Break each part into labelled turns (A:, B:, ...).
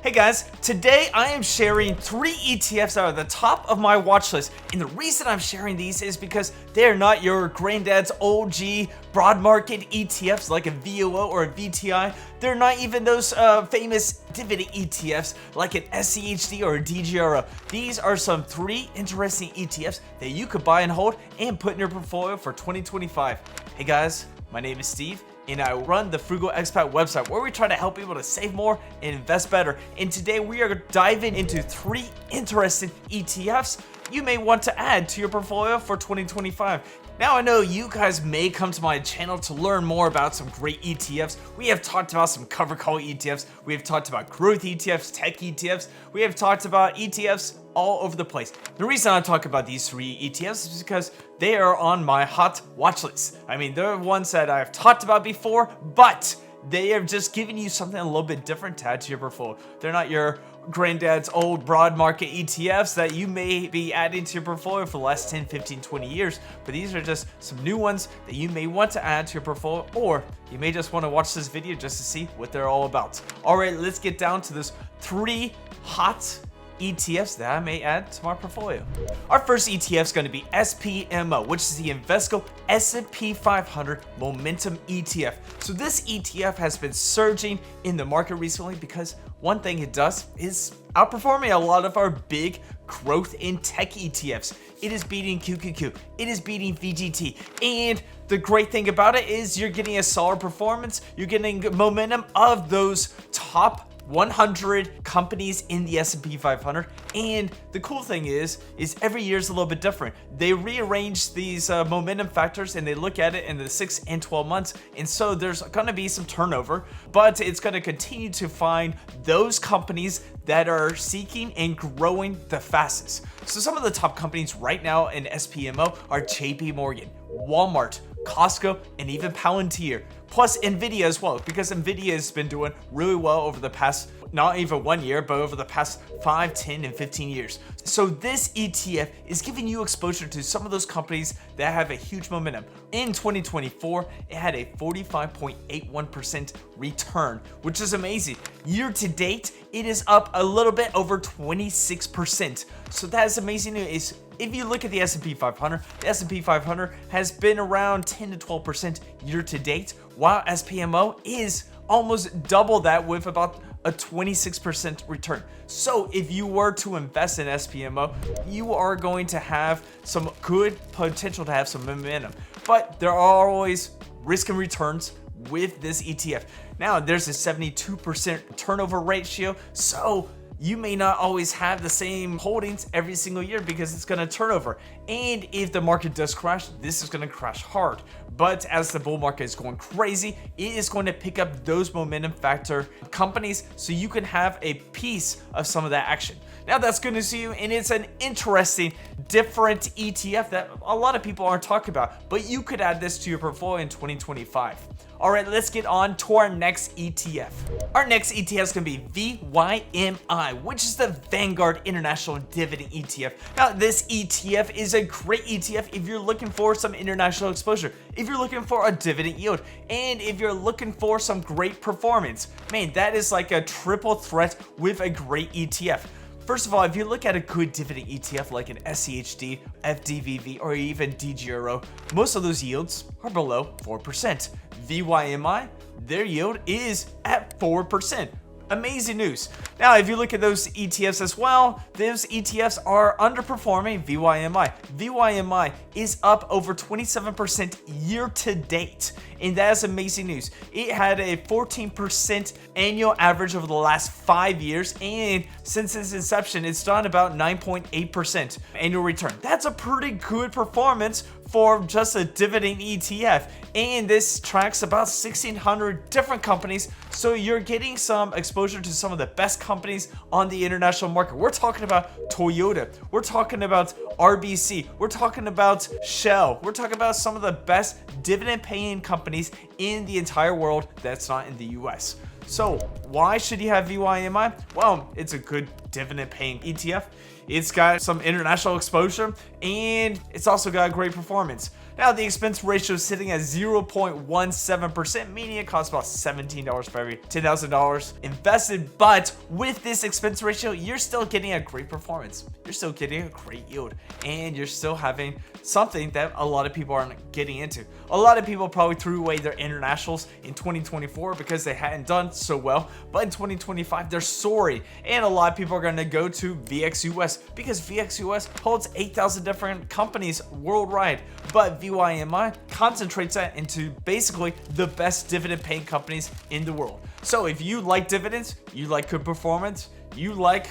A: Hey guys, today I am sharing 3 ETFs that are at the top of my watch list, and the reason I'm sharing these is because they're not your granddad's OG broad market ETFs like a VOO or a VTI. They're not even those famous dividend ETFs like an SCHD or a DGRO. These are some 3 interesting ETFs that you could buy and hold and put in your portfolio for 2025. Hey guys, my name is Steve, and I run the Frugal Expat website where we try to help people to save more and invest better. And today we are diving into 3 interesting ETFs you may want to add to your portfolio for 2025. Now I know you guys may come to my channel to learn more about some great ETFs. We have talked about some cover call ETFs. We have talked about growth ETFs, tech ETFs. We have talked about ETFs all over the place. The reason I talk about these 3 ETFs is because they are on my hot watch list. I mean, they're ones that I've talked about before, but they have just given you something a little bit different to add to your portfolio. They're not your granddad's old broad market ETFs that you may be adding to your portfolio for the last 10, 15, 20 years, but these are just some new ones that you may want to add to your portfolio, or you may just want to watch this video just to see what they're all about. All right, let's get down to those 3 hot ETFs that I may add to my portfolio. Our first ETF is going to be SPMO, which is the Invesco S&P 500 Momentum ETF. So this ETF has been surging in the market recently because one thing it does is outperforming a lot of our big growth in tech ETFs. It is beating QQQ, it is beating VGT, and the great thing about it is you're getting a solid performance, you're getting momentum of those top 100 companies in the S&P 500, and the cool thing is every year is a little bit different. They rearrange these momentum factors and they look at it in the 6 and 12 months, and so there's going to be some turnover, but it's going to continue to find those companies that are seeking and growing the fastest. So some of the top companies right now in SPMO are JP Morgan, Walmart, Costco, and even Palantir, plus Nvidia as well, because Nvidia has been doing really well over the past, not even 1 year, but over the past 5, 10, and 15 years. So this ETF is giving you exposure to some of those companies that have a huge momentum. In 2024, it had a 45.81% return, which is amazing. Year to date, it is up a little bit over 26%. So that is amazing news. If you look at the S&P 500, the S&P 500 has been around 10 to 12% year to date, while SPMO is almost double that with about a 26% return. So if you were to invest in SPMO, you are going to have some good potential to have some momentum. But there are always risk and returns with this ETF. Now there's a 72% turnover ratio, so you may not always have the same holdings every single year because it's going to turn over. And if the market does crash, this is going to crash hard. But as the bull market is going crazy, it is going to pick up those momentum factor companies so you can have a piece of some of that action. Now that's good to see you, and it's an interesting, different ETF that a lot of people aren't talking about, but you could add this to your portfolio in 2025. All right, let's get on to our next ETF. Our next ETF is going to be VYMI, which is the Vanguard International Dividend ETF. Now, this ETF is a great ETF if you're looking for some international exposure, if you're looking for a dividend yield, and if you're looking for some great performance. Man, that is like a triple threat with a great ETF. First of all, if you look at a good dividend ETF like an SCHD, FDVV, or even DGRO, most of those yields are below 4%. VYMI, their yield is at 4%. Amazing news. Now, if you look at those ETFs as well, those ETFs are underperforming VYMI. VYMI is up over 27% year to date, and that is amazing news. It had a 14% annual average over the last 5 years, and since its inception, it's done about 9.8% annual return. That's a pretty good performance for just a dividend ETF, and this tracks about 1,600 different companies, so you're getting some exposure to some of the best companies on the international market. We're talking about Toyota, we're talking about RBC, we're talking about Shell, we're talking about some of the best dividend paying companies in the entire world that's not in the US. So why should you have VYMI? Well, it's a good dividend paying ETF. It's got some international exposure, and it's also got great performance. Now, the expense ratio is sitting at 0.17%, meaning it costs about $17 for every $10,000 invested. But with this expense ratio, you're still getting a great performance. You're still getting a great yield, and you're still having something that a lot of people aren't getting into. A lot of people probably threw away their internationals in 2024 because they hadn't done so well, but in 2025 they're soaring, and a lot of people are going to go to VXUS because VXUS holds 8,000 different companies worldwide, but VYMI concentrates that into basically the best dividend paying companies in the world. So if you like dividends, you like good performance, you like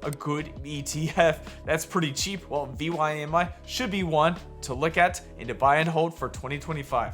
A: a good ETF that's pretty cheap, well, VYMI should be one to look at and to buy and hold for 2025.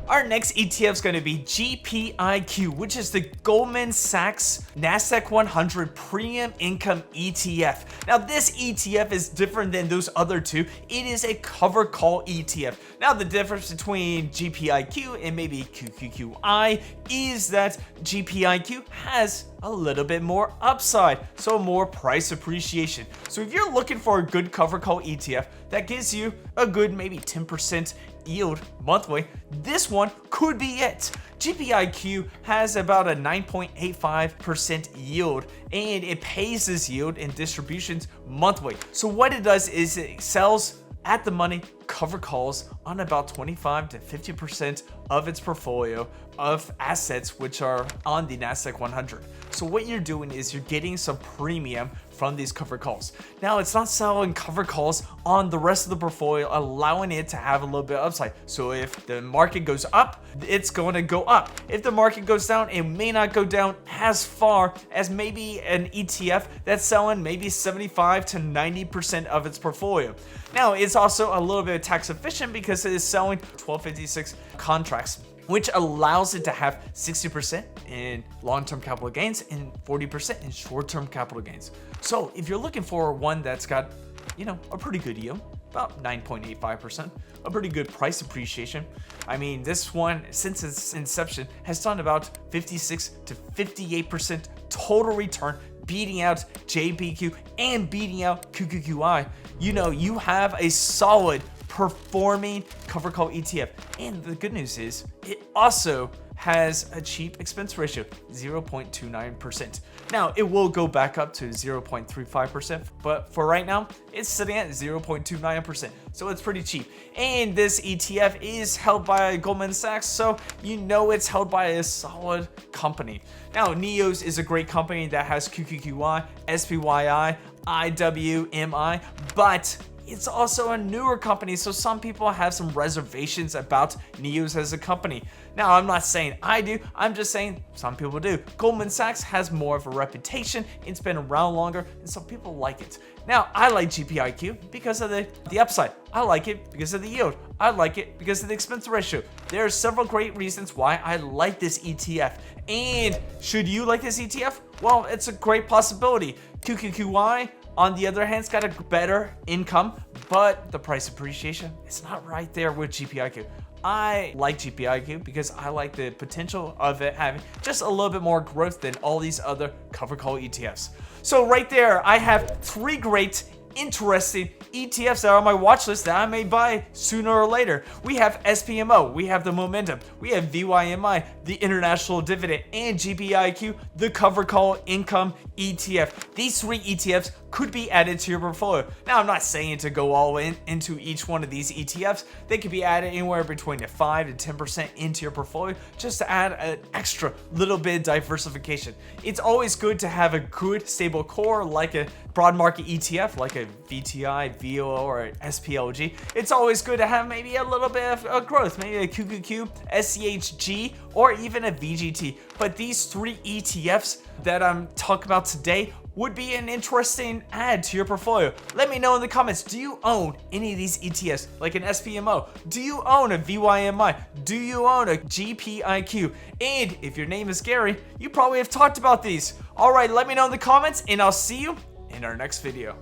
A: Our next ETF is going to be GPIQ, which is the Goldman Sachs NASDAQ 100 Premium Income ETF. Now, this ETF is different than those other two. It is a cover call ETF. Now, the difference between GPIQ and maybe QQQI is that GPIQ has a little bit more upside, so more price appreciation. So if you're looking for a good cover call ETF that gives you a good maybe 10% yield monthly, this one could be it. GPIQ has about a 9.85% yield, and it pays this yield in distributions monthly. So what it does is it sells at the money cover calls on about 25 to 50% of its portfolio of assets which are on the NASDAQ 100. So what you're doing is you're getting some premium from these cover calls. Now, it's not selling cover calls on the rest of the portfolio, allowing it to have a little bit of upside. So if the market goes up, it's going to go up. If the market goes down, it may not go down as far as maybe an ETF that's selling maybe 75 to 90% of its portfolio. Now, it's also a little bit tax efficient because it is selling 1256 contracts, which allows it to have 60% in long-term capital gains and 40% in short-term capital gains. So if you're looking for one that's got, a pretty good yield, about 9.85%, a pretty good price appreciation. I mean, this one, since its inception, has done about 56 to 58% total return, beating out JPQ and beating out QQQI. You have a solid performing cover call ETF. And the good news is it also has a cheap expense ratio, 0.29%. Now, it will go back up to 0.35%, but for right now, it's sitting at 0.29%. So it's pretty cheap. And this ETF is held by Goldman Sachs, so it's held by a solid company. Now, NEOS is a great company that has QQQI, SPYI, IWMI, but it's also a newer company, so some people have some reservations about NEOS as a company. Now, I'm not saying I do, I'm just saying some people do. Goldman Sachs has more of a reputation, it's been around longer, and some people like it. Now, I like GPIQ because of the upside. I like it because of the yield. I like it because of the expense ratio. There are several great reasons why I like this ETF. And should you like this ETF? Well, it's a great possibility. QQQI, on the other hand, it's got a better income, but the price appreciation is not right there with GPIQ. I like GPIQ because I like the potential of it having just a little bit more growth than all these other cover call ETFs. So right there, I have 3 great interesting ETFs that are on my watch list that I may buy sooner or later. We have SPMO, we have the Momentum, we have VYMI, the International Dividend, and GPIQ, the Cover Call Income ETF. These 3 ETFs could be added to your portfolio. Now, I'm not saying to go all in into each one of these ETFs. They could be added anywhere between 5 to 10% into your portfolio just to add an extra little bit of diversification. It's always good to have a good stable core like a broad market ETF, like a VTI, VO, or SPLG. It's always good to have maybe a little bit of growth, maybe a QQQ, SCHG, or even a VGT. But these 3 ETFs that I'm talking about today would be an interesting add to your portfolio. Let me know in the comments, do you own any of these ETFs, like an SPMO? Do you own a VYMI? Do you own a GPIQ? And if your name is Gary, you probably have talked about these. All right, let me know in the comments, and I'll see you in our next video.